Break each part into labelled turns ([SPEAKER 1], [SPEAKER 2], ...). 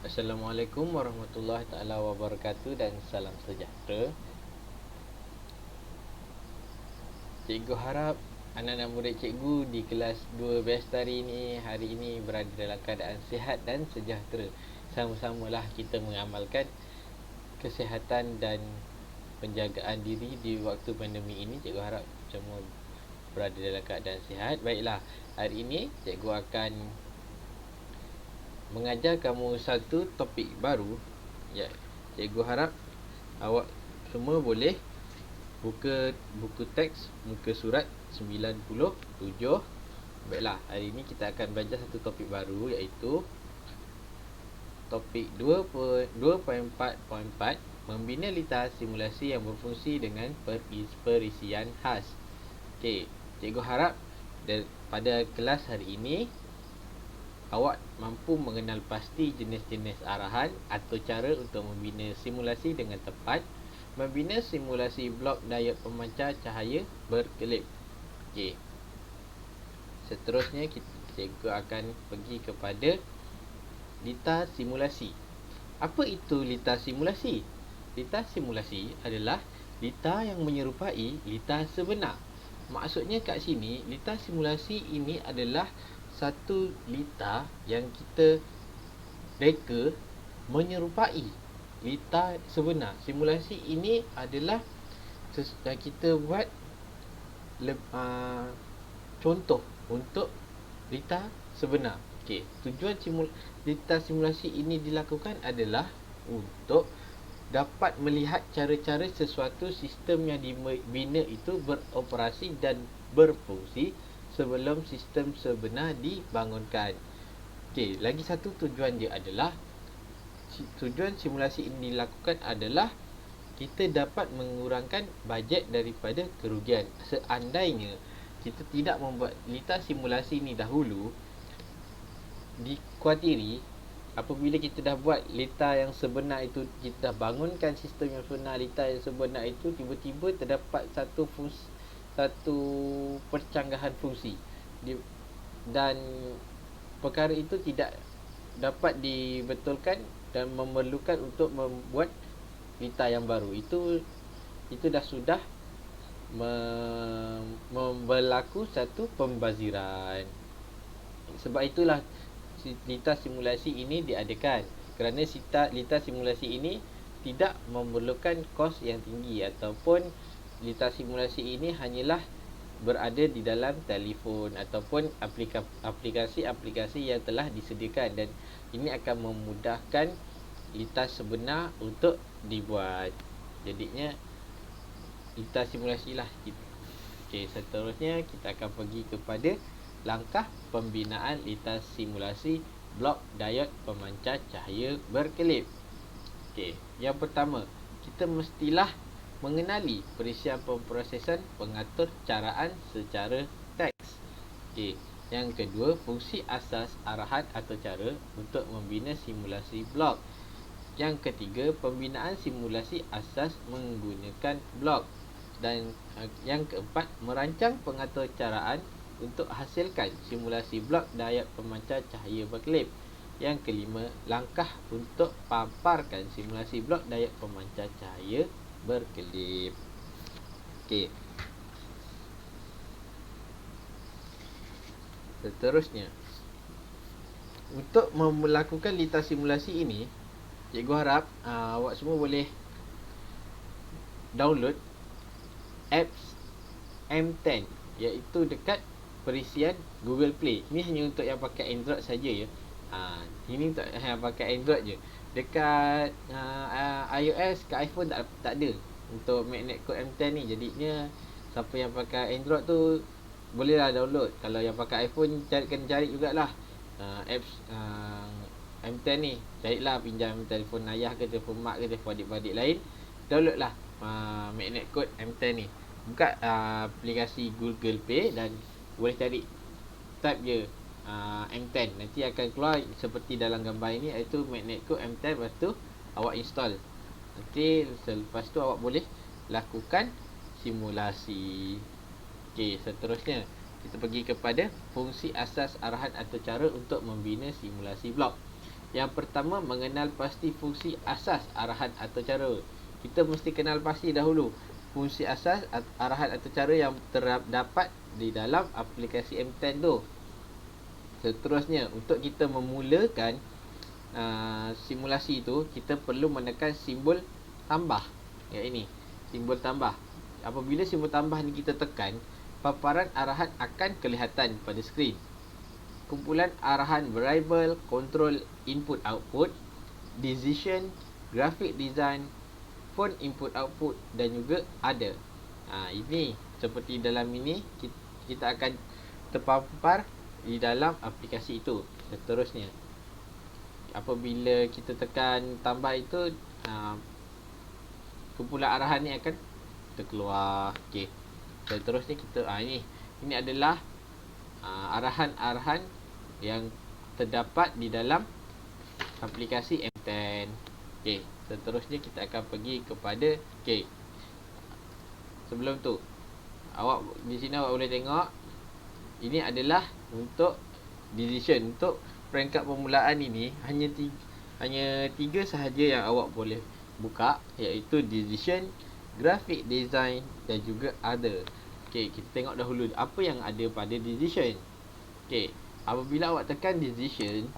[SPEAKER 1] Assalamualaikum warahmatullahi taala wabarakatuh dan salam sejahtera. Cikgu harap anak-anak murid cikgu di kelas 2 Bestari ini hari ini berada dalam keadaan sihat dan sejahtera. Sama-samalah kita mengamalkan kesihatan dan penjagaan diri di waktu pandemik ini. Cikgu harap semua berada dalam keadaan sihat. Baiklah, hari ini cikgu akan mengajar kamu satu topik baru. Ya, cikgu harap awak semua boleh buka buku teks muka surat 97. Baiklah, hari ini kita akan belajar satu topik baru, iaitu topik 2.4.4 membina litar simulasi yang berfungsi dengan perisian khas. Okey, cikgu harap pada kelas hari ini awak mampu mengenal pasti jenis-jenis arahan atau cara untuk membina simulasi dengan tepat, membina simulasi blok diod pemancar cahaya berkelip. Okey. Seterusnya cikgu akan pergi kepada litar simulasi. Apa itu litar simulasi? Litar simulasi adalah litar yang menyerupai litar sebenar. Maksudnya kat sini, litar simulasi ini adalah satu litar yang kita reka menyerupai litar sebenar. Simulasi ini adalah kita buat contoh untuk litar sebenar. Okey, tujuan litar simulasi ini dilakukan adalah untuk dapat melihat cara-cara sesuatu sistem yang dibina itu beroperasi dan berfungsi sebelum sistem sebenar dibangunkan. Okey, lagi satu tujuan dia adalah, tujuan simulasi ini dilakukan adalah kita dapat mengurangkan bajet daripada kerugian. Seandainya kita tidak membuat litar simulasi ini dahulu, dikuatiri apabila kita dah buat litar yang sebenar itu, kita dah bangunkan sistem yang sebenar, litar yang sebenar itu, tiba-tiba terdapat satu percanggahan fungsi dan perkara itu tidak dapat dibetulkan dan memerlukan untuk membuat litar yang baru. Itu sudah berlaku satu pembaziran. Sebab itulah litar simulasi ini diadakan, kerana litar simulasi ini tidak memerlukan kos yang tinggi, ataupun litar simulasi ini hanyalah berada di dalam telefon ataupun aplikasi-aplikasi yang telah disediakan, dan ini akan memudahkan litar sebenar untuk dibuat. Jadinya litar simulasi lah. Okey, seterusnya kita akan pergi kepada langkah pembinaan litar simulasi blok diod pemancar cahaya berkelip. Okey, yang pertama, kita mestilah mengenali perisian pemprosesan pengatur caraan secara teks. Okey, yang kedua, fungsi asas arahan atau cara untuk membina simulasi blok. Yang ketiga, pembinaan simulasi asas menggunakan blok. Dan yang keempat, merancang pengatur caraan untuk hasilkan simulasi blok diod pemancar cahaya berkelip. Yang kelima, langkah untuk paparkan simulasi blok diod pemancar cahaya berkelip. Okey. Seterusnya, untuk melakukan litar simulasi ini, cikgu harap awak semua boleh download apps M10, iaitu dekat perisian Google Play. Ini hanya untuk yang pakai Android saja ya. Ini untuk yang pakai Android je. Dekat iOS ke iPhone tak ada untuk magnet code M10 ni. Jadinya siapa yang pakai Android tu bolehlah download. Kalau yang pakai iPhone kena cari jugalah apps M10 ni. Carilah, pinjam telefon ayah ke telefon mak ke telefon adik-adik lain, download lah magnet code M10 ni. Buka aplikasi Google Play dan boleh cari, type je M10, nanti akan keluar seperti dalam gambar ini, iaitu magnet code M10. Lepas tu awak install. Nanti selepas tu awak boleh lakukan simulasi. Okey, seterusnya kita pergi kepada fungsi asas arahan atau cara untuk membina simulasi blok. Yang pertama, mengenal pasti fungsi asas arahan atau cara. Kita mesti kenal pasti dahulu fungsi asas arahan atau cara yang terdapat di dalam aplikasi M10 tu. Seterusnya, untuk kita memulakan simulasi tu, kita perlu menekan simbol tambah. Ya, ini simbol tambah. Apabila simbol tambah ni kita tekan, paparan arahan akan kelihatan pada skrin. Kumpulan arahan variable, control input output, decision, graphic design, font input output dan juga ada. Ini seperti dalam ini kita akan terpampar di dalam aplikasi itu. Seterusnya, apabila kita tekan tambah itu, kumpulan arahan ni akan terkeluar. Okey. Seterusnya kita ini adalah arahan-arahan yang terdapat di dalam aplikasi M10. Okey, seterusnya kita akan pergi kepada sebelum tu, awak di sini awak boleh tengok ini adalah untuk decision. Untuk peringkat permulaan ini hanya tiga sahaja yang awak boleh buka, iaitu decision, graphic design dan juga other. Okey, kita tengok dahulu apa yang ada pada decision. Okey, apabila awak tekan decision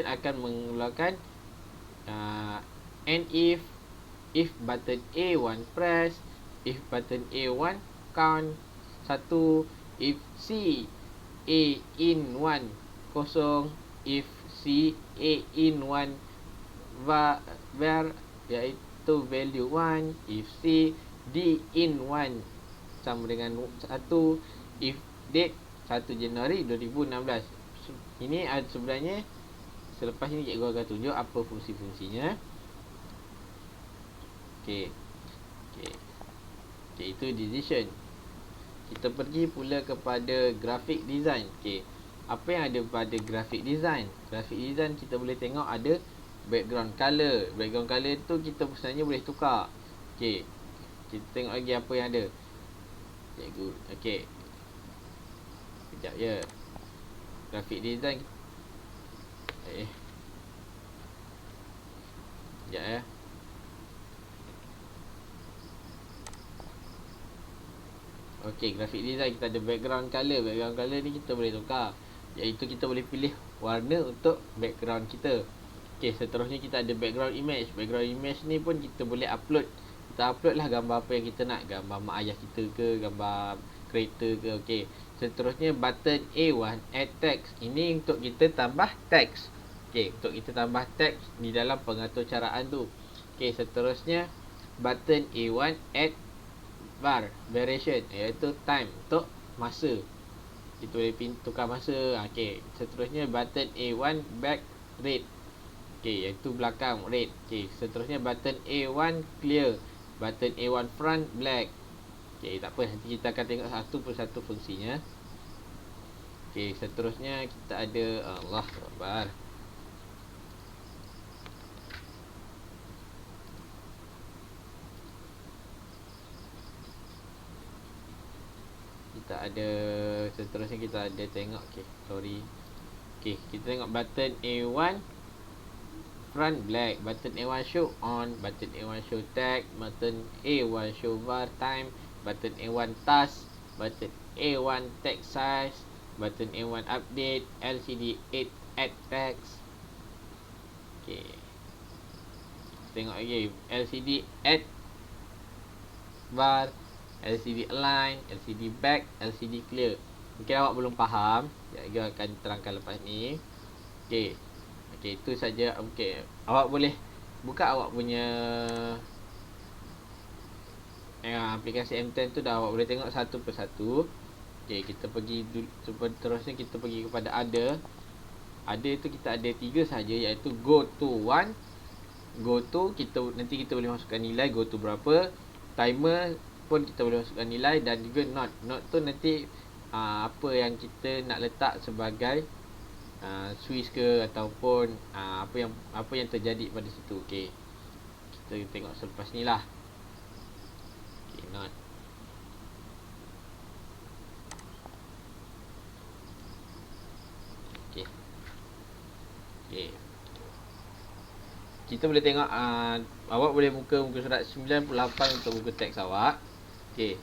[SPEAKER 1] akan mengeluarkan and if button A1 press, if button A1 count 1, if C A in 1 kosong, if C A in 1 var iaitu value 1, if C D in 1 sama dengan 1, if date 1 Januari 2016. Ini sebenarnya selepas ini cikgu akan tunjuk apa fungsi-fungsinya. Okey, itu decision. Kita pergi pula kepada graphic design. Okey, apa yang ada pada graphic design? Graphic design kita boleh tengok ada background color. Background color tu kita sebenarnya boleh tukar. Okey, kita tengok lagi apa yang ada. Cikgu, okey, sekejap ya. Graphic design sekejap ya. Okey, graphic design kita ada background color. Background color ni kita boleh tukar, iaitu kita boleh pilih warna untuk background kita. Okey, seterusnya kita ada background image. Background image ni pun kita boleh upload. Kita upload lah gambar apa yang kita nak, gambar mak ayah kita ke, gambar kereta ke. Okey, seterusnya button A1 add text. Ini untuk kita tambah teks. Okey, untuk kita tambah teks di dalam pengaturcaraan tu. Okey, seterusnya button A1 add var variation, iaitu time, untuk masa. Kita boleh tukar masa. Okey, seterusnya button A1 back red. Okey, iaitu belakang red. Okey, seterusnya button A1 clear, button A1 front black. Okey, tak apa, nanti kita akan tengok satu persatu fungsinya. Okey, seterusnya kita ada Allah Akbar. Kita ada seterusnya kita ada tengok Okey, kita tengok button A1 front black, button A1 show on, button A1 show tag, button A1 show var time, button A1 task, button A1 text size, button A1 update, LCD 8 add text. Okey, tengok lagi LCD add var, LCD align, LCD back, LCD clear. Mungkin awak belum faham, saya akan terangkan lepas ni. Okey, itu saja. Okey, awak boleh buka awak punya aplikasi M10 tu dah, awak boleh tengok satu persatu. Okey, kita pergi terusnya kita pergi kepada ada. Ada itu kita ada 3 saja, iaitu go to 1, go to nanti kita boleh masukkan nilai go to berapa, timer pun kita boleh masukkan nilai, dan juga not tu nanti apa yang kita nak letak sebagai switch ke ataupun apa yang terjadi pada situ. Okey, kita tengok selepas ni lah. Okey, not. Okey, kita boleh tengok awak boleh buka muka surat 98 untuk buku teks awak. Okey.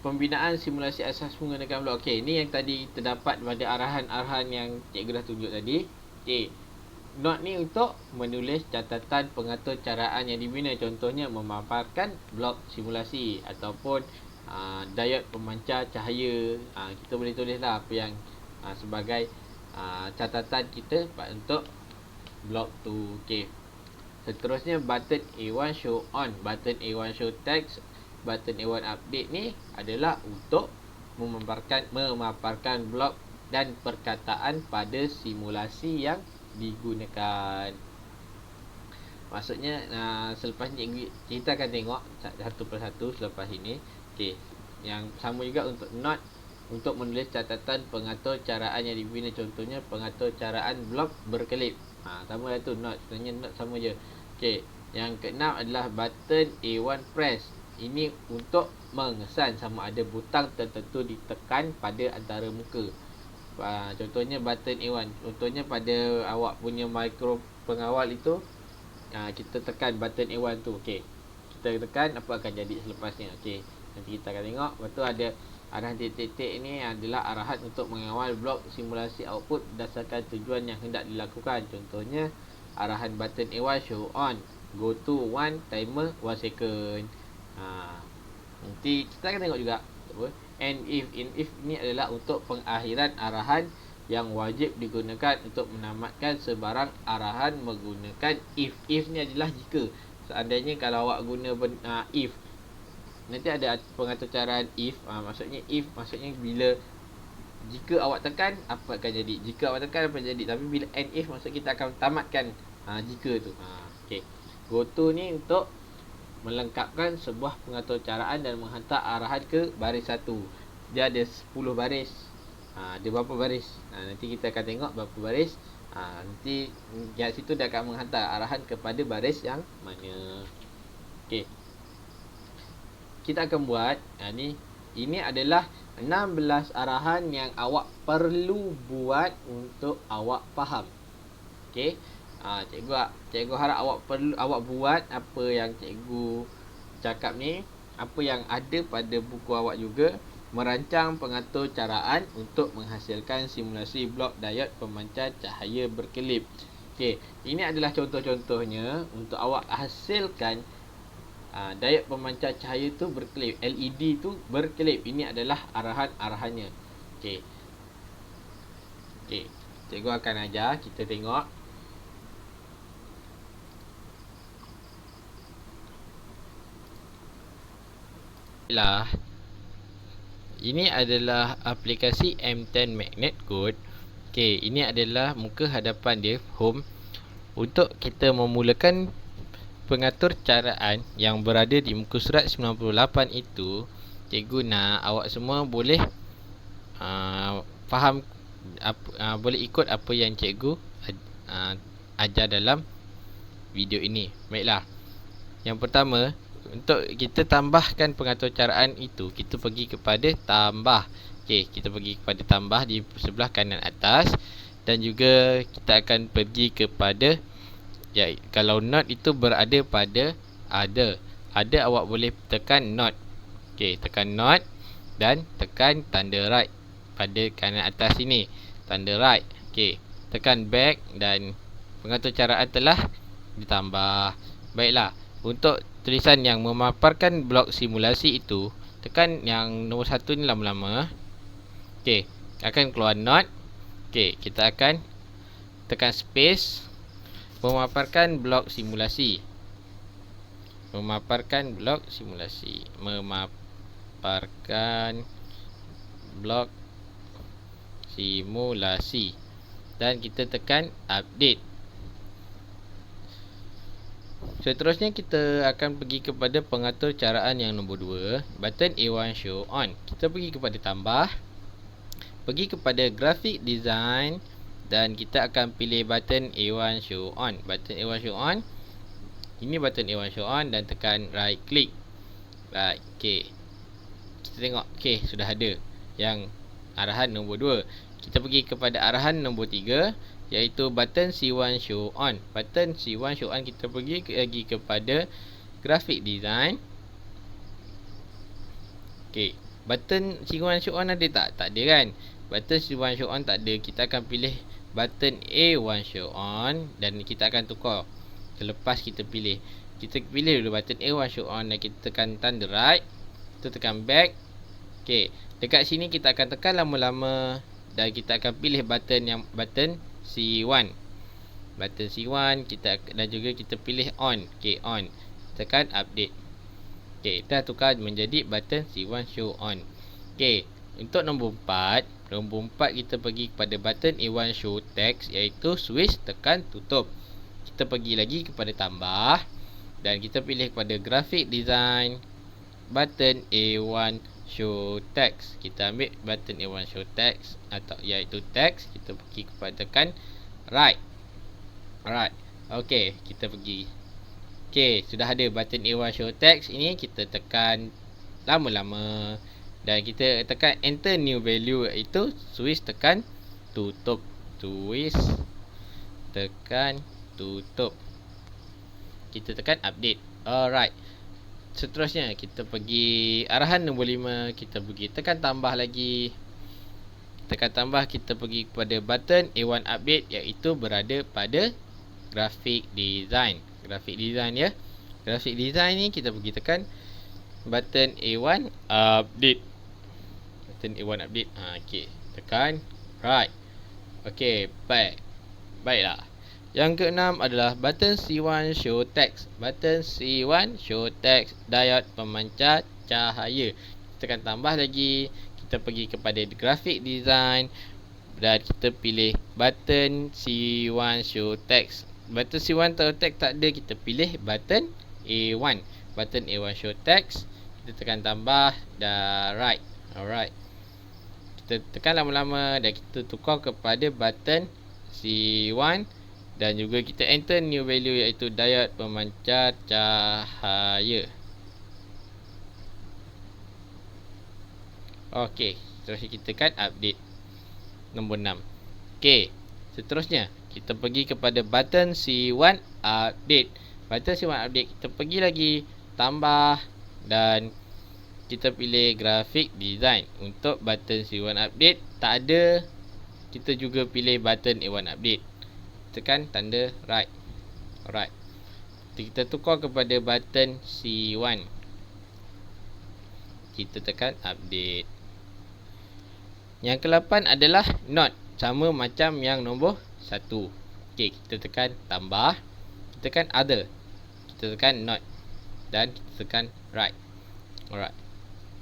[SPEAKER 1] Pembinaan simulasi asas menggunakan blok. Okey, ni yang tadi terdapat pada arahan-arahan yang cikgu dah tunjuk tadi. Okey. Note ni untuk menulis catatan pengatur caraan yang dibina. Contohnya memaparkan blok simulasi ataupun diod pemancar cahaya. Kita boleh tulislah apa yang sebagai catatan kita untuk blok tu. Okey. Seterusnya button A1 show on, button A1 show text, button A1 update ni adalah untuk memaparkan blok dan perkataan pada simulasi yang digunakan. Maksudnya selepas ni kita akan tengok satu persatu selepas ini. Okey. Yang sama juga untuk note untuk menulis catatan pengatur caraan yang dibina. Contohnya pengatur caraan blok berkelip. Sama lah tu note. Sebenarnya note sama je. Okey. Yang keenam adalah button A1 press. Ini untuk mengesan sama ada butang tertentu ditekan pada antara muka. Contohnya button A1. Contohnya pada awak punya mikro pengawal itu, kita tekan button A1 tu. Okey. Kita tekan, apa akan jadi selepasnya. Okey. Nanti kita akan tengok. Lepas tu ada arahan titik-titik ini adalah arahan untuk mengawal blok simulasi output berdasarkan tujuan yang hendak dilakukan. Contohnya arahan button A1 show on, go to 1 timer 1 second. Nanti kita akan tengok juga apa? And if, in if ni adalah untuk pengakhiran arahan yang wajib digunakan untuk menamatkan sebarang arahan menggunakan if. If ni adalah jika. Seandainya kalau awak guna if, nanti ada pengatur caraan if. Maksudnya bila jika awak tekan apa akan jadi, jika awak tekan apa akan jadi. Tapi bila and if maksud kita akan tamatkan jika tu. Okey. Go to ni untuk melengkapkan sebuah pengatur caraan dan menghantar arahan ke baris 1. Dia ada 10 baris. Ada berapa baris? Nanti kita akan tengok berapa baris. Nanti kat situ dia akan menghantar arahan kepada baris yang mana. Okey. Kita akan buat ini adalah 16 arahan yang awak perlu buat untuk awak faham. Okey. Cikgu harap awak buat apa yang cikgu cakap ni, apa yang ada pada buku awak juga, merancang pengatur caraan untuk menghasilkan simulasi blok diod pemancar cahaya berkelip. Okey, ini adalah contoh-contohnya untuk awak hasilkan diod pemancar cahaya tu berkelip, LED tu berkelip. Ini adalah arahan-arahannya. Okey. Cikgu akan ajar, kita tengok. Ini adalah aplikasi M10 Magnet Code. Okey, ini adalah muka hadapan dia, home. Untuk kita memulakan pengatur caraan yang berada di muka surat 98 itu, cikgu nak awak semua boleh faham boleh ikut apa yang cikgu ajar dalam video ini. Baiklah. Yang pertama, untuk kita tambahkan pengatur caraan itu, kita pergi kepada tambah. Okey, kita pergi kepada tambah di sebelah kanan atas, dan juga kita akan pergi kepada kalau not itu berada pada ada awak boleh tekan not. Okey, tekan not dan tekan tanda right pada kanan atas ini, tanda right. Okey, tekan back dan pengatur caraan telah ditambah. Baiklah, untuk tulisan yang memaparkan blok simulasi itu, tekan yang nombor 1 ni lama-lama. Okey, akan keluar not. Okey, kita akan tekan space. Memaparkan blok simulasi. Memaparkan blok simulasi. Memaparkan blok simulasi. Dan kita tekan update. Seterusnya kita akan pergi kepada pengatur caraan yang nombor 2, button A1 show on. Kita pergi kepada tambah, pergi kepada graphic design, dan kita akan pilih button A1 show on. Button A1 show on. Ini button A1 show on dan tekan right click. Right, okey. Kita tengok, okey, sudah ada yang arahan nombor 2. Kita pergi kepada arahan nombor 3, iaitu button C1 show on. Button C1 show on, kita pergi lagi kepada graphic design. Okey, button C1 show on ada tak? Tak ada kan? Button C1 show on tak ada. Kita akan pilih button A1 show on dan kita akan tukar selepas kita pilih. Kita pilih dulu button A1 show on dan kita tekan tanda right. Kita tekan back. Okey, dekat sini kita akan tekan lama-lama dan kita akan pilih button C1. Button C1 kita dan juga kita pilih on. Okey, on. Tekan update. Okey, dah tukar menjadi button C1 show on. Okey, untuk nombor 4 kita pergi kepada button A1 show text, iaitu switch tekan tutup. Kita pergi lagi kepada tambah dan kita pilih kepada graphic design, button A1 show text. Kita ambil button A1 show text atau iaitu text. Kita pergi kepada tekan right. Alright. Okey, kita pergi. Okey, sudah ada button A1 show text. Ini kita tekan lama-lama dan kita tekan enter new value, iaitu switch tekan tutup. Switch tekan tutup. Kita tekan update. Alright. Seterusnya kita pergi arahan nombor 5, kita pergi tekan tambah lagi. Tekan tambah, kita pergi kepada button A1 update, iaitu berada pada graphic design. Graphic design ya. Graphic design ni kita pergi tekan button A1 update. Button A1 update. Okey, tekan right. Okey, baiklah. Yang keenam adalah button C1 show text. Button C1 show text diode pemancar cahaya. Kita akan tambah lagi. Kita pergi kepada graphic design dan kita pilih button C1 show text. Button C1 show text tak ada, kita pilih button A1. Button A1 show text. Kita tekan tambah dan right. Alright. Kita tekan lama-lama dan kita tukar kepada button C1 dan juga kita enter new value, iaitu diode pemancar cahaya. Okey, seterusnya kita tekan update nombor 6. Okey, seterusnya kita pergi kepada button C1 update. Button C1 update, kita pergi lagi tambah dan kita pilih graphic design. Untuk button C1 update tak ada, kita juga pilih button A1 update. Tekan tanda right. Alright. Kita tukar kepada button C1. Kita tekan update. Yang ke-8 adalah not, sama macam yang nombor 1. Okey, kita tekan tambah. Kita tekan other. Kita tekan not dan kita tekan right. Alright.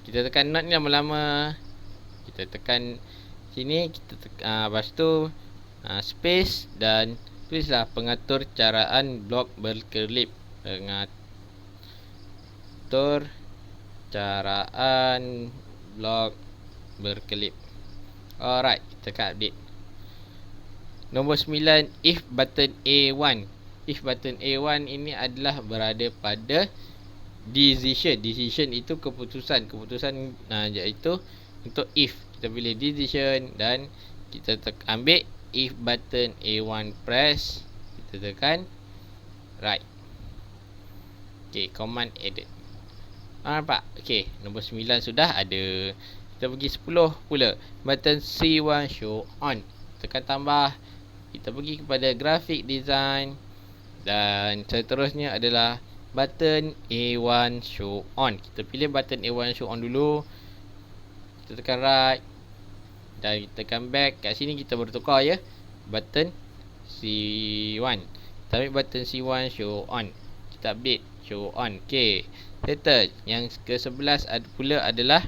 [SPEAKER 1] Kita tekan not ni lama-lama. Kita tekan sini, kita tekan lepas tu space dan tulislah pengatur caraan blok berkelip. Pengatur caraan blok berkelip. Alright, kita tekan update. Nombor 9, if button A1. If button A1 ini adalah berada pada decision. Decision itu keputusan. Keputusan iaitu untuk if. Kita pilih decision dan kita ambil if button A1 press. Kita tekan right. Okey, command edit. Nampak? Okey, nombor 9 sudah ada. Kita pergi 10 pula. Button C1 show on. Tekan tambah. Kita pergi kepada graphic design dan seterusnya adalah button A1 show on. Kita pilih button A1 show on dulu. Kita tekan right dan kita tekan back. Kat sini kita bertukar ya. Button C1. Kita ambil button C1 show on. Kita update show on. Okey, settle. Yang ke-11 pula adalah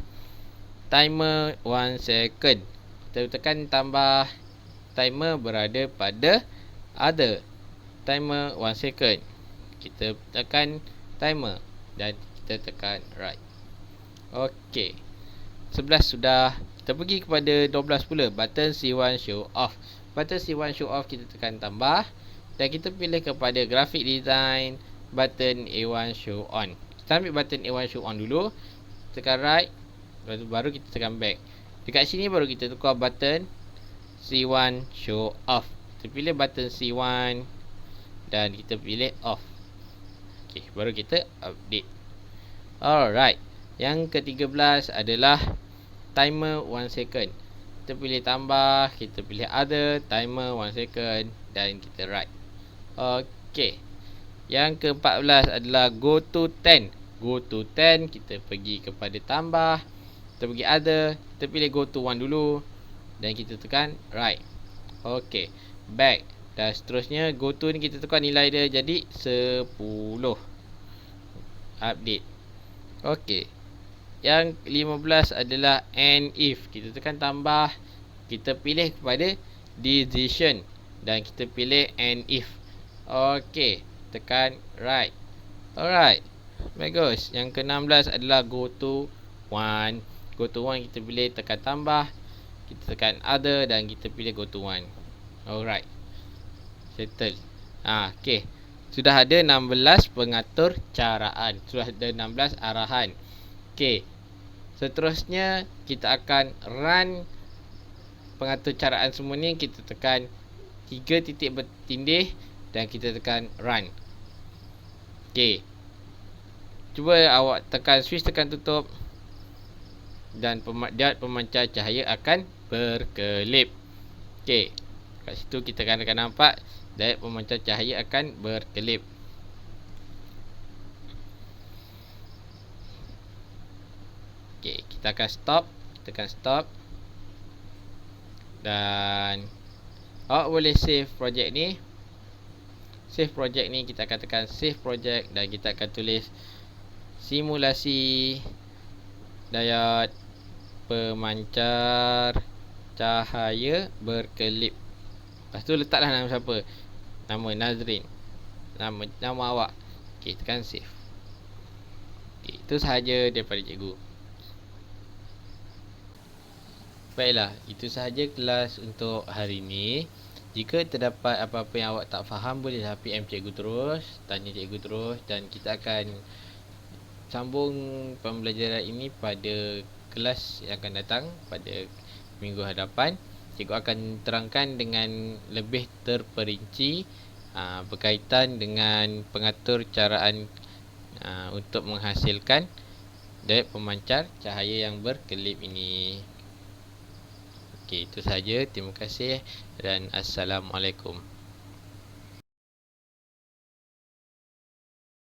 [SPEAKER 1] timer 1 second. Kita tekan tambah. Timer berada pada other. Timer 1 second. Kita tekan timer dan kita tekan right. Okey, 11 sudah. Kita pergi kepada 12 pula. Button C1 show off. Button C1 show off, kita tekan tambah dan kita pilih kepada graphic design, button A1 show on. Kita ambil button A1 show on dulu. Tekan right. Baru kita tekan back. Dekat sini baru kita tukar button C1 show off. Kita kita pilih button C1 dan kita pilih off. Okey, baru kita update. Alright. Yang ke-13 adalah timer 1 second. Kita pilih tambah, kita pilih other, timer 1 second dan kita write. Okey. Yang ke-14 adalah go to 10. Go to 10, kita pergi kepada tambah, kita pergi other, kita pilih go to 1 dulu dan kita tekan write. Okey. Back dan seterusnya go to ni kita tukar nilai dia jadi 10. Update. Okey. Yang 15 adalah and if. Kita tekan tambah, kita pilih kepada decision dan kita pilih and if. Okey, tekan right. Alright. Bagus. Yang ke-16 adalah go to 1. Go to 1 kita pilih tekan tambah, kita tekan other dan kita pilih go to 1. Alright. Settle. Okey. Sudah ada 16 pengatur caraan. Sudah ada 16 arahan. Okey. Seterusnya kita akan run pengatur caraan semua ni. Kita tekan 3 titik bertindih dan kita tekan run. Okey. Cuba awak tekan switch, tekan tutup dan diode pemancar cahaya akan berkelip. Okey. Kat situ kita akan nampak diode pemancar cahaya akan berkelip. Okay, kita akan stop. Tekan stop. Dan awak boleh save projek ni. Save projek ni, kita akan tekan save project dan kita akan tulis simulasi diode pemancar cahaya berkelip. Lepas tu letaklah nama siapa. Nama Nazrin. Nama awak. Okay, tekan save. Okay, itu sahaja daripada cikgu. Baiklah, itu sahaja kelas untuk hari ini. Jika terdapat apa-apa yang awak tak faham, bolehlah PM cikgu terus, tanya cikgu terus dan kita akan sambung pembelajaran ini pada kelas yang akan datang pada minggu hadapan. Cikgu akan terangkan dengan lebih terperinci berkaitan dengan pengatur caraan untuk menghasilkan diode pemancar cahaya yang berkelip ini. Okey, itu sahaja. Terima kasih dan Assalamualaikum.